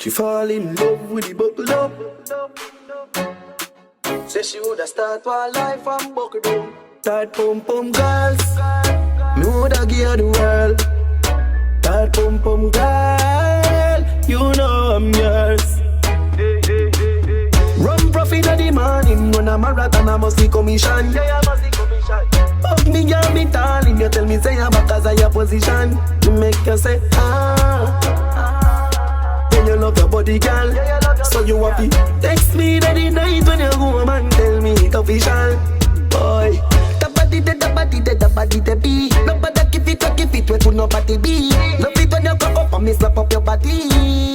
She fall in love with the buckle up. Say she woulda start her life and buckle down. Tight pum pum girls, me woulda give her the world. Tight pum pum girl, you know I'm yours. Run profit in the morning, when I'm a rat and I must see commission. Yeah, I must see commission. Hug me, girl, me darling, you tell me say I'm back as I your position. To make you say then you love your body, girl. So you happy? Text me that night when you go home and tell me it's official. Boy, the body the be. Nobody keep it where to nobody be. No fit when you come up and me slap up your body.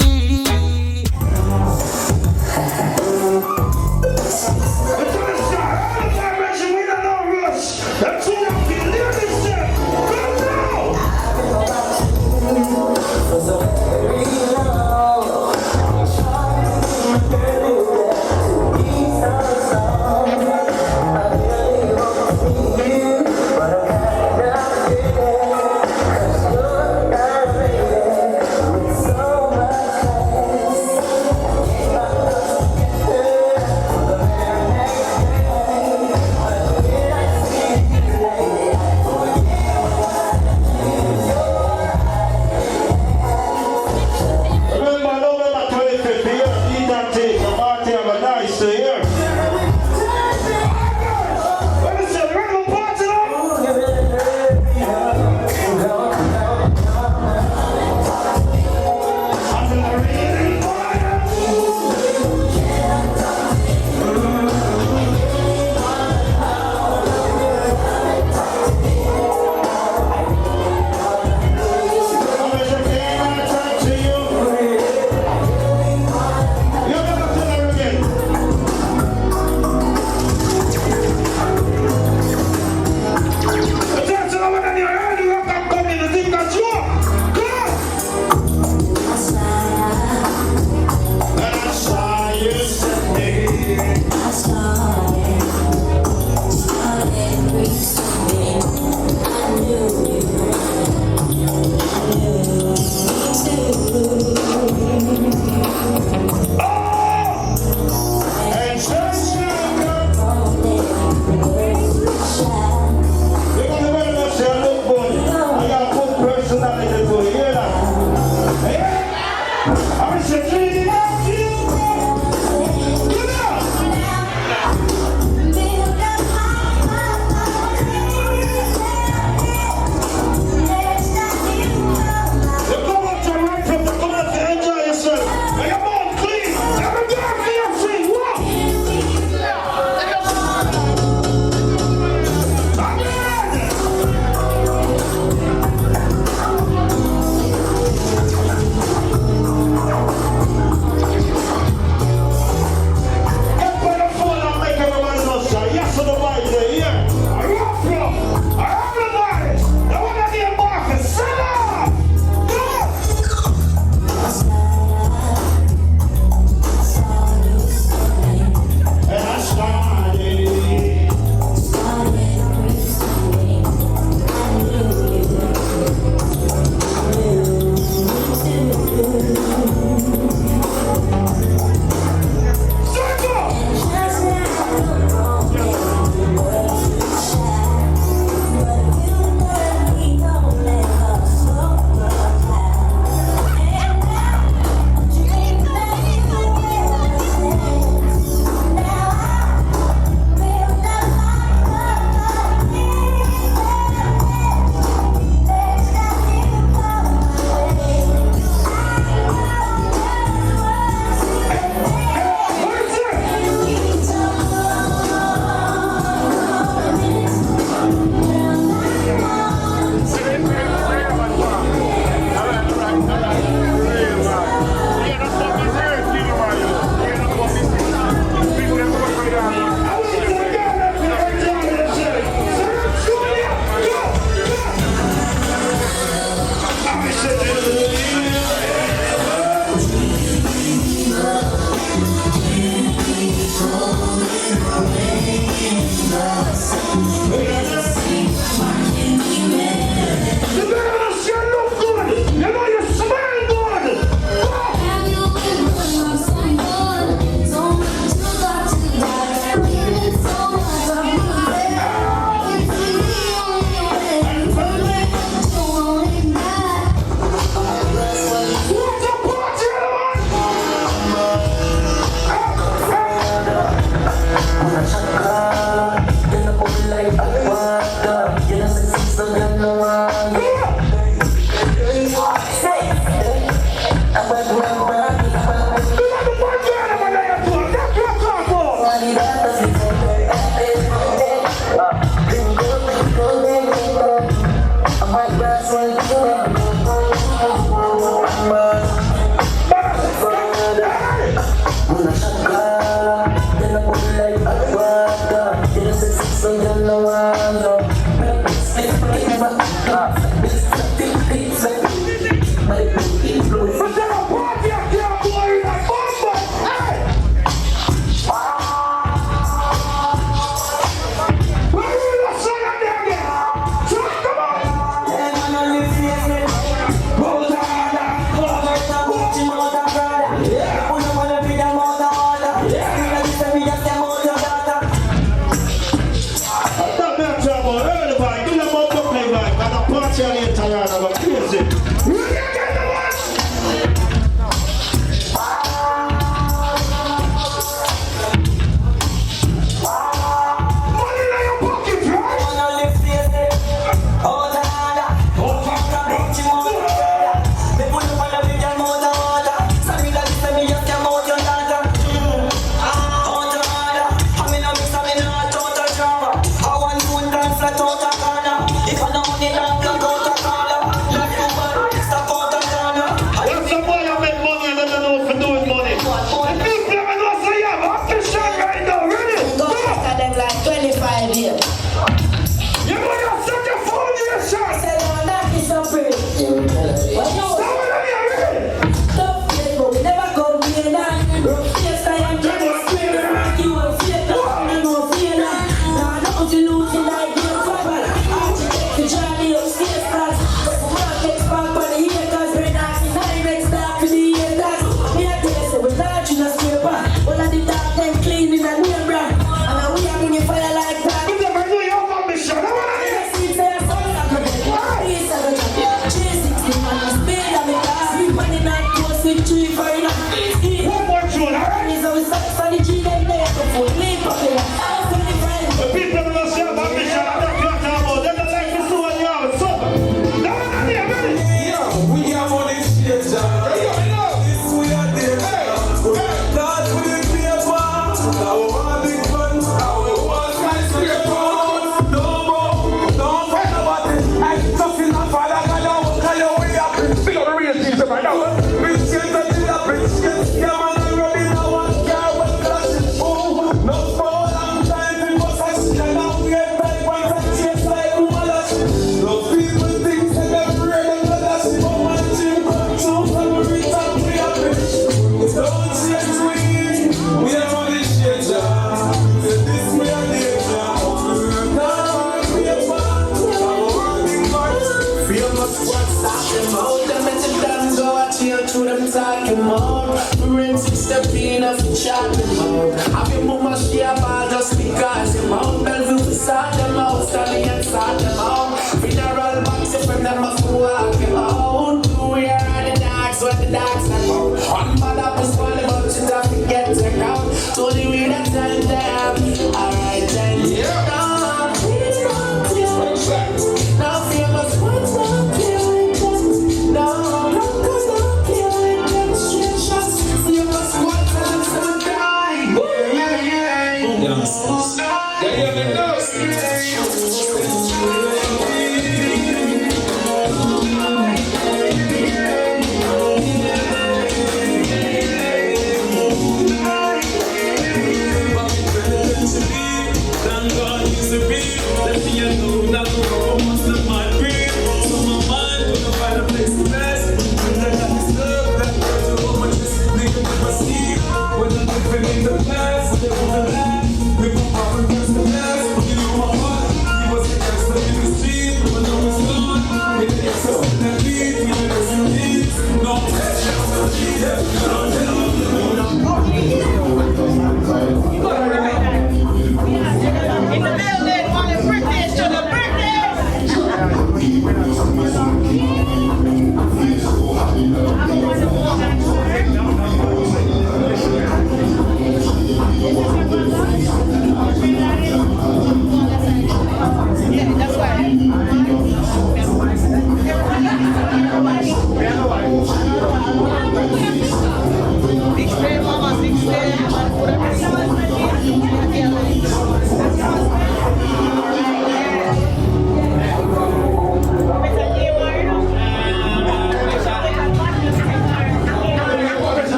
No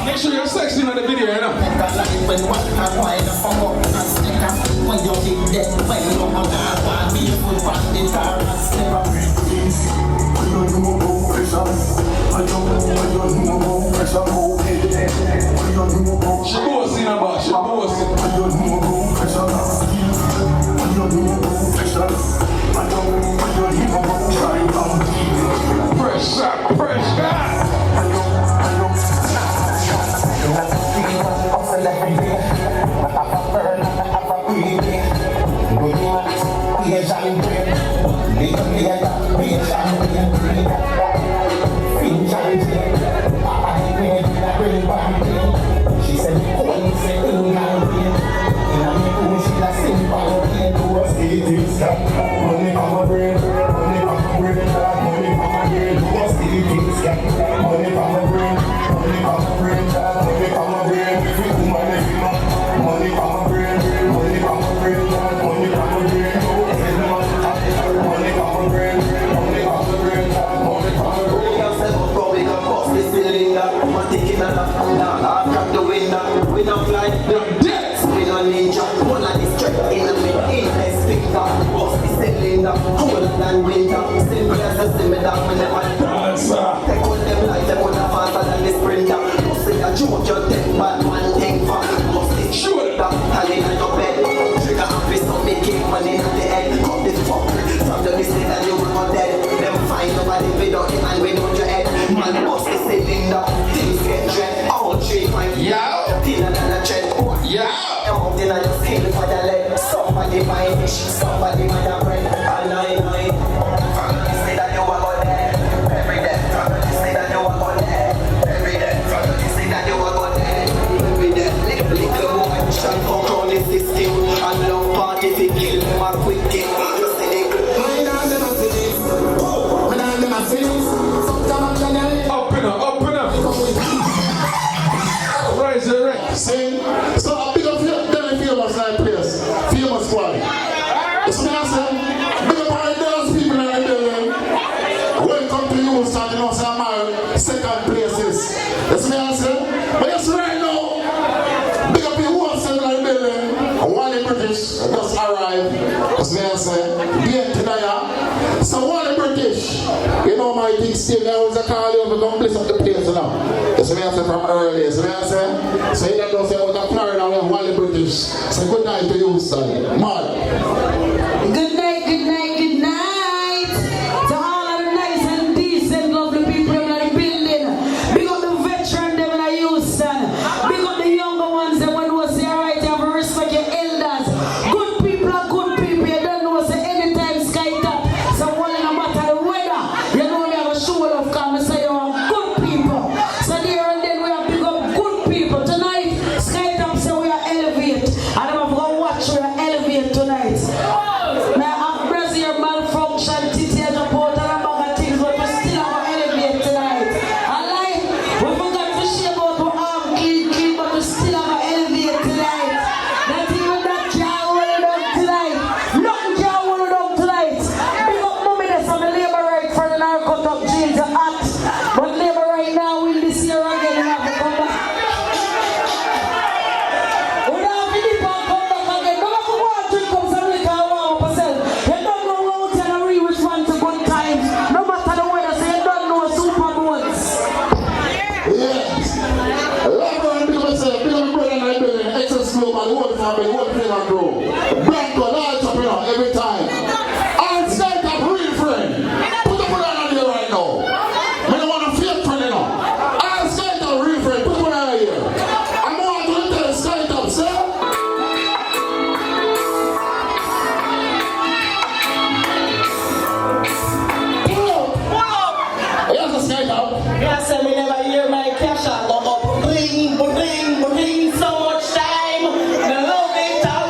Make sure you're sexy in the video, you know. She bossy, you know, she bossy. Pressure. She said, money from my brain, money from my brain, money from my brain, what's the things got money from my brain, money from my brain, money from my brain, money from my brain, money from my brain, money from my brain, money from my brain, money from my brain, money from my brain. Probably gonna bust this cylinder, I'm taking a lap, I've got the window, we don't fly, we don't ninja, one of these straight in the middle, bust the cylinder, cold than winter. Simple as a cylinder, we never take all them like them on a faster than the sprinter. Bust it a joke, you take bad one thing for bust it shoulder, telling on your bed. Trigger happy, so make it money in the head. Cut this fuck, from the mistake that you were not dead. Them find nobody without it and without your head. Man, bust the cylinder, things get dread. All 3 points, thinner than a tread. Out in your skin for the leg. Somebody buy fish, somebody buy a bread. All night. Say that you are going there. Every day. Say that you are going there. Every day. Say that you are going there. Every day. Little boy, shine for chronic system. And long party to kill my quick game. You see the good. When I'm in my feelings. When I'm in my feelings. Sometimes I'm gonna Up and up. Rise the rank. See? So a big up famous like place, famous quality. It's me I say, big up all those people in the building. Welcome to you, son, you know, say my second places. It's me I say, but yes, right now, big up you who in the building. And Wally British just arrived. It's me I say, being tonight. So Wally British, you know my thing still there was a call you to come bless up the place now. It's me I say from early. It's me I say, so you don't say out of Florida with Wally British. So good night to you, son. Mark. Good night. To all of the nice and decent, lovely people in the building. Big up the veteran, them in the youth, son. Big up the younger ones, that when was there, right, you have to respect your elders. Good people are good people. You don't know, say anytime Skytop. So one no matter the weather, you know we have a show of come, say you are good people. So there and then we have big up good people. Tonight, Skytop say we are elevate. And I'm going to watch we are elevate tonight. Now, I'm Brazil malfunction, titty and a pot and a bag of things, but we still have to elevate tonight. I like, we forgot to share about our arm clean, but we still have to elevate tonight. Not even that can't hold it up tonight. Nothing can't hold it up tonight. Big up mommy, that's on the labor right for the cut up jeans and hat. But labor right now, in this year again, we have to come back. We don't have to dip and come back again. No matter what drink comes and liquor and warm up yourself. You don't know how to read which one to good times. No matter the weather, so you don't know super bones. Yes. Love and big up yourself. Big up your brother in the building. Excess Globe and whole family, whole thing and grow. Blanco, large up, you know, every time. And Skytop, real friend. Put up on here right now. We don't want to fake friend, you know. And Skytop, real friend. Put up on here. I'm going to tell Skytop, sir. Here's the Skytop. I said we never hear my cash out go up. Bling, bling, bling, so much time. Me love it all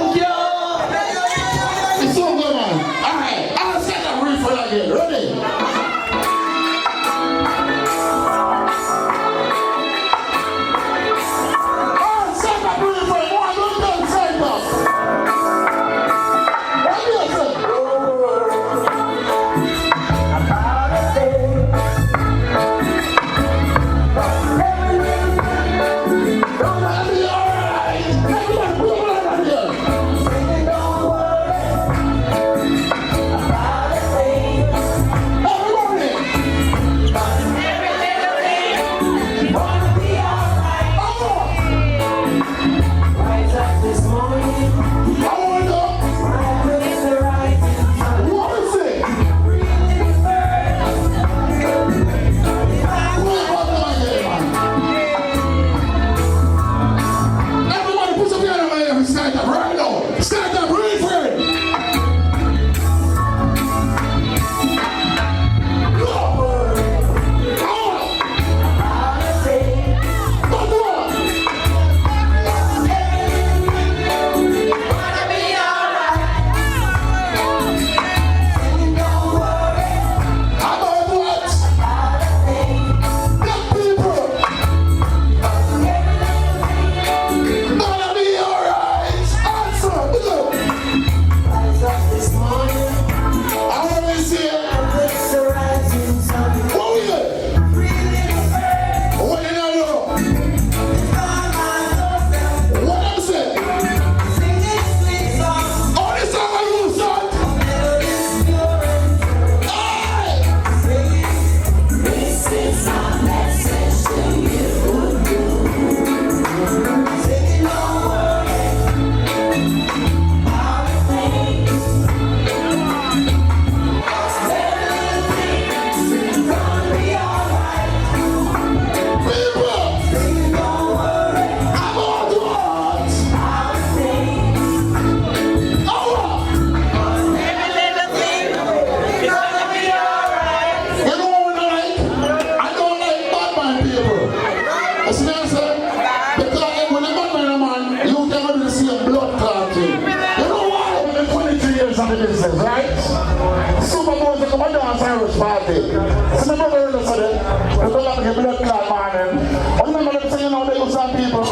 Because when a man, you never do the same blood clotting. You know why? I've been 22 years in the business, right? Super Bowl, they come and dance Irish party. So my brother really said it. They go like a blood clot man. And remember them saying how they use some people.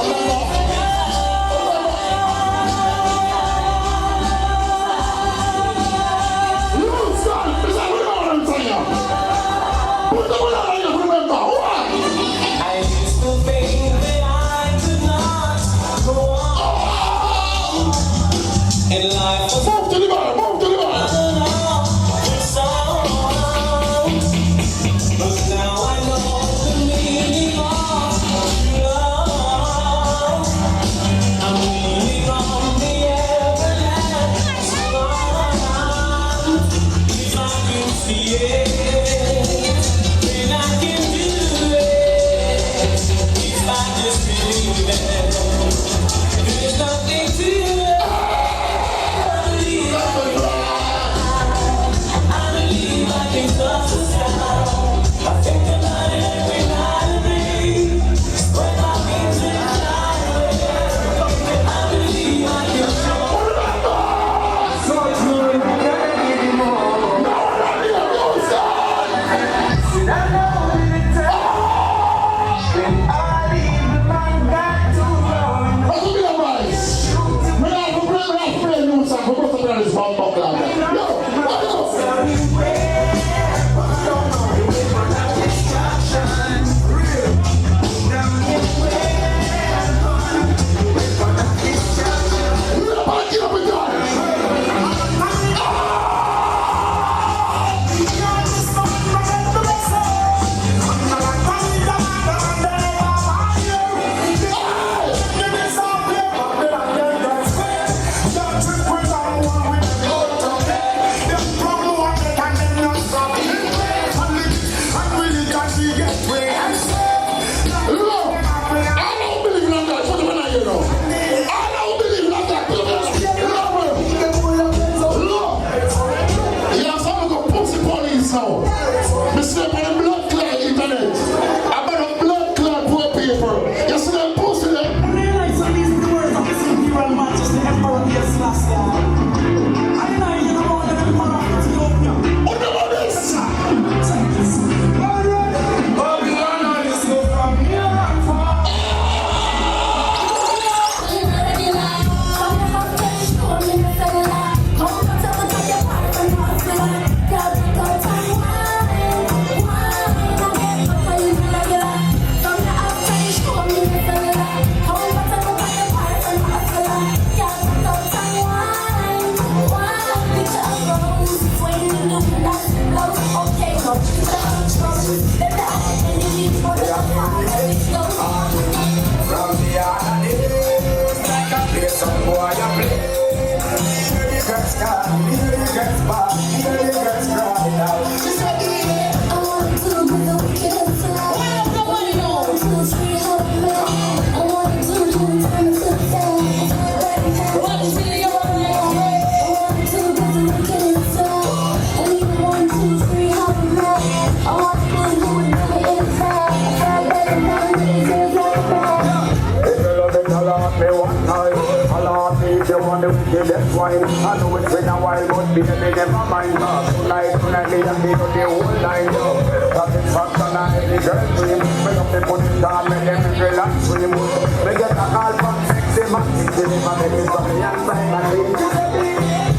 I know it's been a while, but baby, never mind. Tonight, me and me do the whole line up. Satisfaction and any girl dream. Me love the put it down, make them feel and scream. Me get a call from sexy man, sexy man, make me something and sign and leave.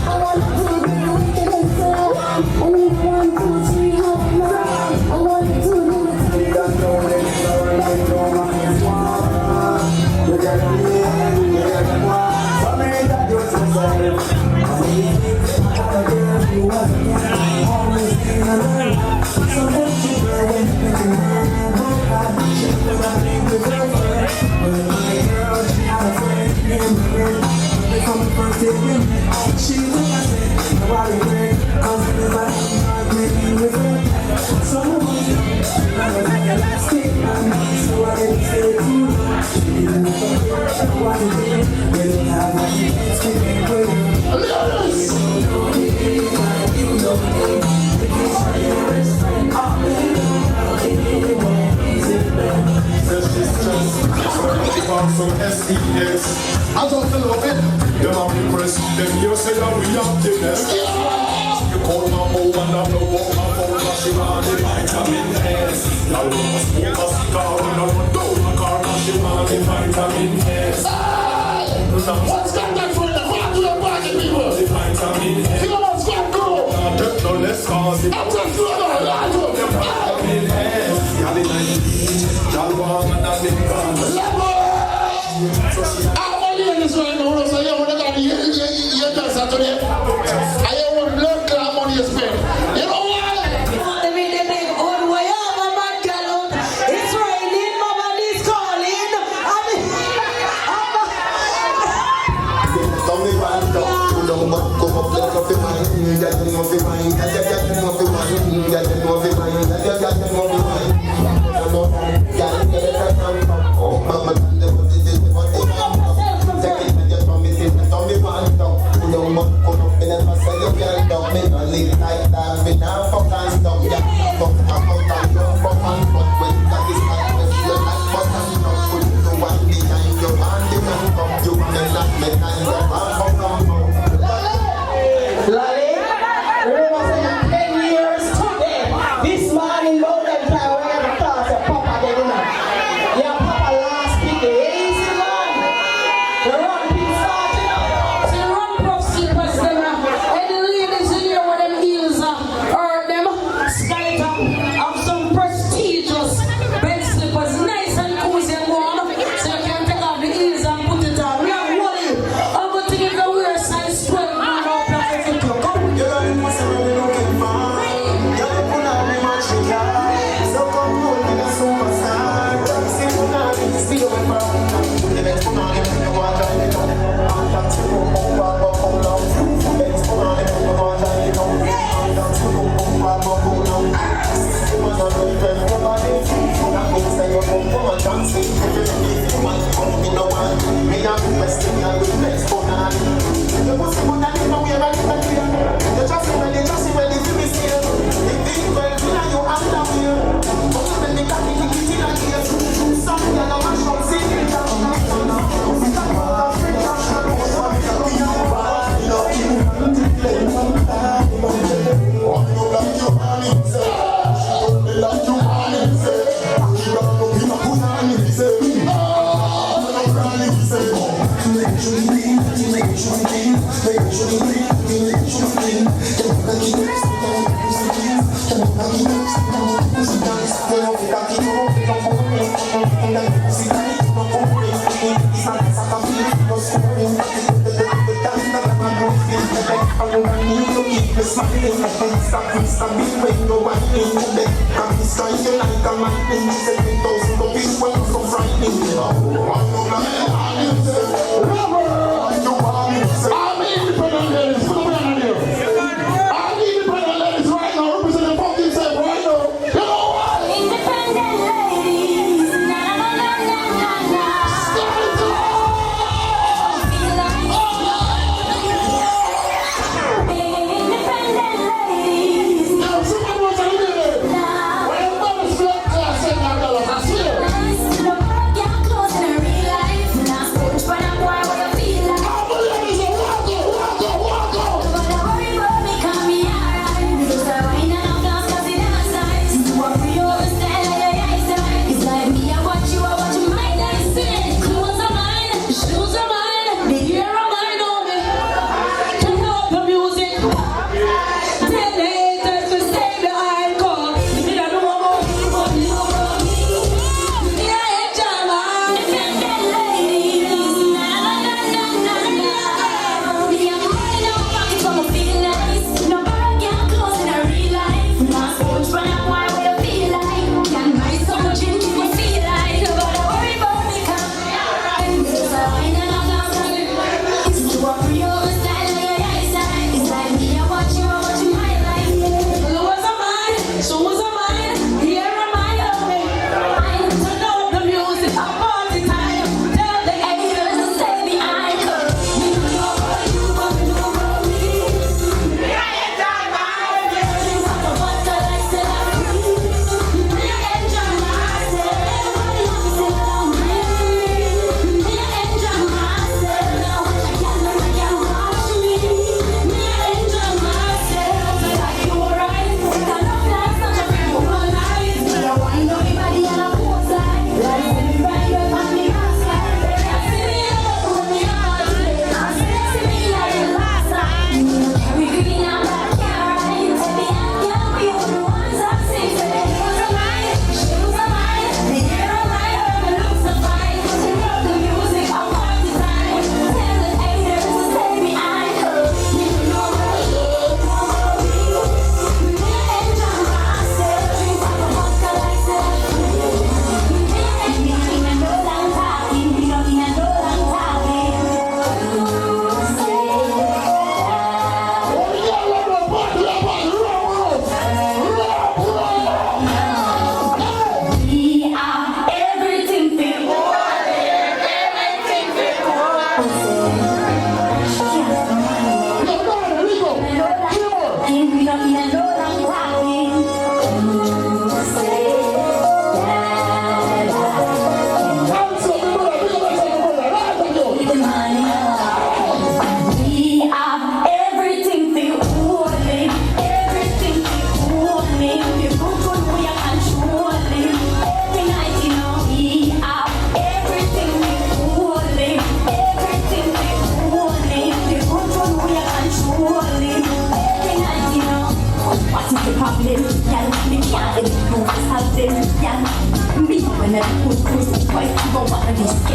I want to be wicked and slow. I need 1, 2, 3, help me. I want to do it. You don't know this, so I know my is one. You get me, you get me. For me, that you're so sorry. You wasn't always in a hurry. So don't you go when you can have she was running with her friend. But my girl, she had a friend named Red. They come the first day with me. She was a friend, nobody red. Cause everybody not maybe with her. So I was like a last thing, so I didn't say too much. She didn't know what to do. We didn't have what you can speak with her. want some SES. I just love it. Them are impressed. Them here say that we have the best. You call my mom and I know what my phone was. She want the vitamin S. Now you must smoke a cigar and I want to my car. Now she want the vitamin S. What's got that for the fuck to your body, people? The vitamin S. You know what's got to go? No less cause it. I'm just doing a lot of The vitamin S. Yeah, the 90s. Y'all want and I think I'm only in this right now, so you want to get your dance out today. I have one blood clot money you spend. You know why? They made them big old way over my girl. It's raining, mama is calling. Come me back down, you don't want to come up like a fine. You got to know the mind, you got to know the mind, you got to know the mind, you got to know the mind. Oh, mama, the what is it? What is it? Take it with your promise, don't be bad down. You don't want to come up in a mass of your girl down. Me not live like that, me now fuck and stop. Yeah, fuck and fuck and don't fuck and fuck. When that is my best, you're not fuck and stop. Put the one behind your man, the man come. You wanna knock me down, your man fuck and fuck. Lolly, remember saying 10 years today. This morning, about them time, we have a thought of Papa dead enough. Yeah, Papa last pick the easy man. The run pick starting up. So run Ruff slippers them and the ladies in here with them heels or them Skytop have some prestigious bed slippers, nice and cozy and warm. So you can take off the heels and put it on. We have Wally. I'm going to give you a wear size 12 man up your fit to come. You got it, what's really looking fine. You don't put on me much to lie. So come hold me a superstar. See, put on me, speed away from the best put on him, you want to drive it up. I'm back to the boom, boom, boom, boom. Best put on him, you want to drive it up. I'm back to the boom, boom, boom, boom. You must not really tell nobody. That means that you're boom, boom, and dancing. If you want to come, me no one. Me a good best thing, I will best put on him. You must put on him, no way, right? You just when you feel me still. If it's well, you have down here. But when they got me, it's in a gear. Something I know I shall see it down. Independent ladies, na na na na na na. Independent ladies, Now, somebody wants to hear it. now. When everybody's flat, I say, now, I swear. Nice to know, get close and realize.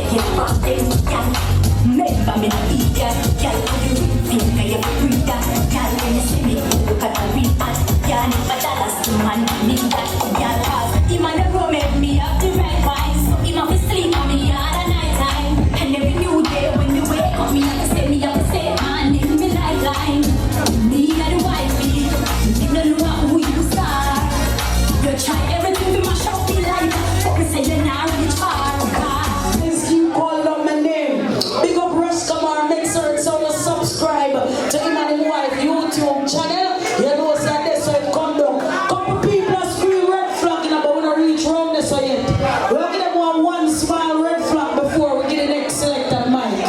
take it from them, girl. Remember me not eat ya, girl. How you think I am free ya, girl? When you see me, look at the real ass, girl. But that's the man need that, girl. Cause he man never make me up the right vibes, so he man be sleep on me all the night time. And every new day when you wake up, me have to say man in me lifeline. Me and the wifey, you don't know who you are. You try everything to mash up the life, but we say you're not reach far. Since you called on my name, big up Rashkamar, make sure it's on subscribe to him and his wife YouTube channel. You know, so that's how it come down. Couple people are screaming red flag, but we don't reach round this way yet. We'll give them one small red flag before we get the next selected mic.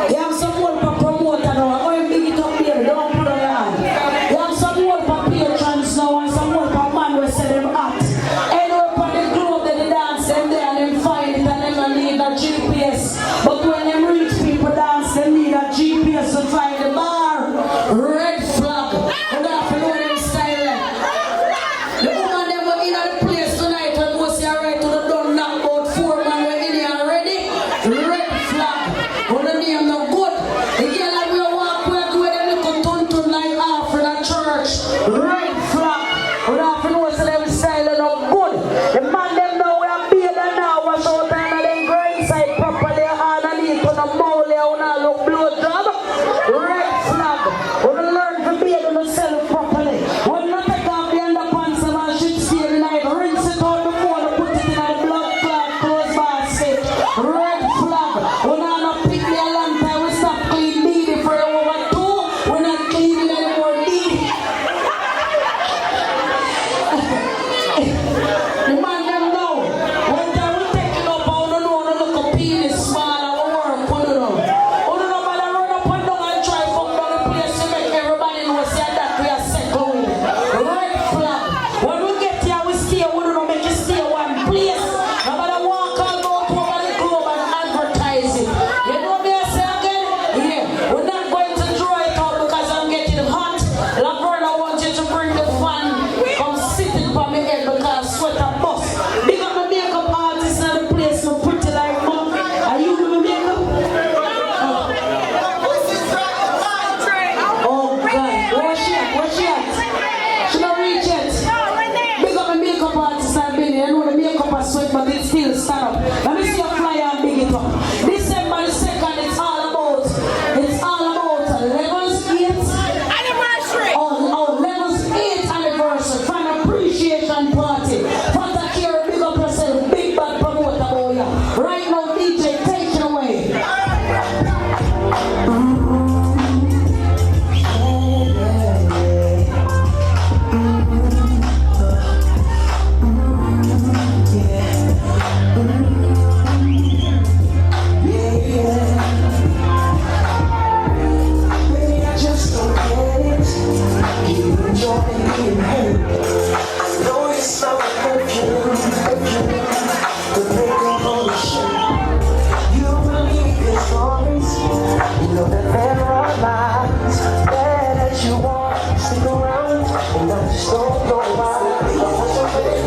You have some more for promoter now. I'm going to big it up here, don't put on your hand. You have some more for patrons now and some more for man we sell them at. Anyway, for the globe that they dance them there and them find it and them don't need a GPS. But when them rich people dance, they need a GPS to find the bar. Red flag. You have to know them style. The woman them were in the place tonight when we say right to the done knock about 4 man were in here already. Red flag. When the name no good. The girl like we walk where to where them little tuntun like half in a church. Red flag. We have to know so them style no good. The man them know we are better now. Wash out and they go inside properly underneath on the mole on a look blow job. Red flag. We learn to be able to sell properly. We not take off the underpants and should stay the night. Rinse it out before we put it in a blood clot clothes basket. Red flag. We not pick the alarm time. We stop clean needy for over 2. We're not cleaning anymore needy. The man them know. One time we taking up, I don't know, I look a penis small and we work, I don't know. I don't know, man, I run up and down and try fuck down the place to make everybody know say that we are settled with. Red flag. When we get here, we stay, we don't know, make you stay one place. No matter walk all about over the globe and advertise it. You know me, I say again? Yeah, we're not going to draw it out because I'm getting hot. Laverne, I want you to bring the fan. Come sit it by my head because sweat and bust. Big up my makeup artist in the place, so pretty like mom. Are you doing makeup? Oh God, where's she at? Where's she at? She don't reach yet. Big up my makeup artist I've been here. I know the makeup has sweat, but it still stand up. Let me see your flyer and big it up. December the 2nd, it's all about 11th 8th anniversary. Oh, 11th 8th anniversary. Fan appreciation party. Fanta Kira, big up yourself. Big bad promoter about ya. Right now, DJ, take it away. Baby, I just don't get it. You enjoy being hurt. I know it's not perfume, the makeup on the shirt. You believe your stories. You know that there are lies. Bad as you are, stick around, and I just don't know why.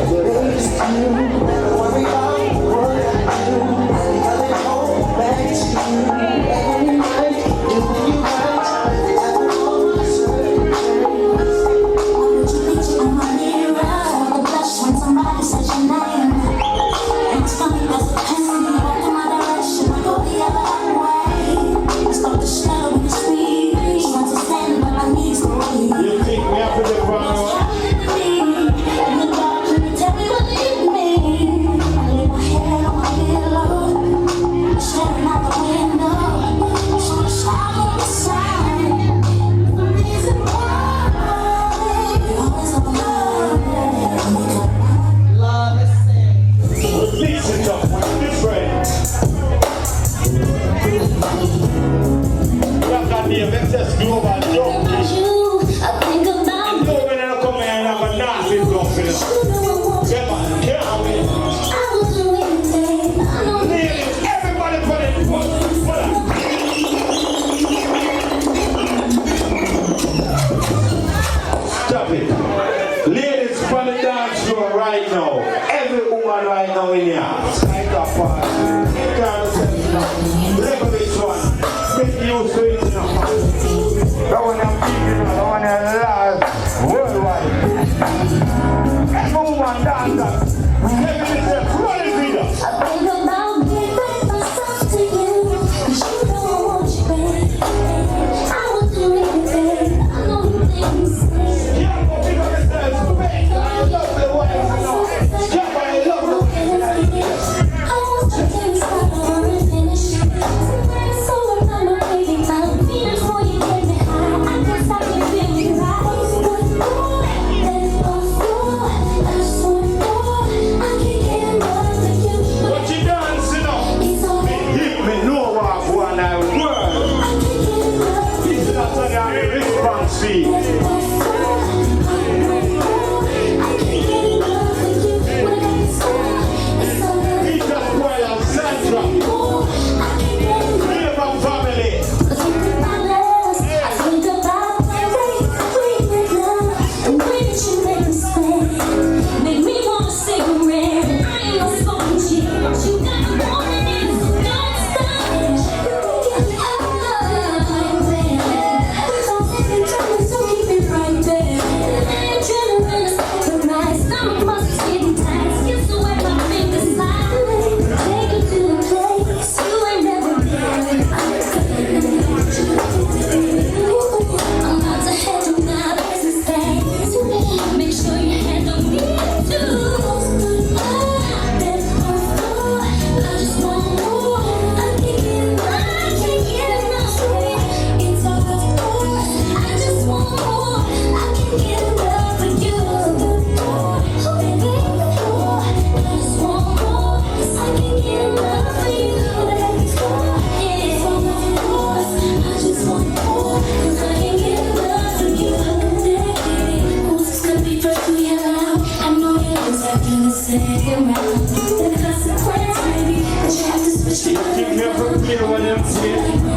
Baby, it's you. Never worry about what I do. I got it home back to you. Every night, doing you right. Never on my side. Would you be on my mirror? The blush when somebody says your name. And it's funny as a pain. You walk in my direction, I go the other way. I start to shudder when you speak. Once I stand on my knees, go You think we have to live around? in the dark, can you tell me what you mean? I lay my head on my pillow, staring out the window, trying to shout on the side. The reason why you're always on Listen up, we're different. We have got the Avengers Global Junkie. you. I think about You know when I come here and have a nasty dump in it. Yeah, man, can't wait. I will do anything. I know Ladies, everybody put it. Stop it. Ladies, on the dance floor right now. Every woman right now in here. Skytop party. Think me have to play what them say.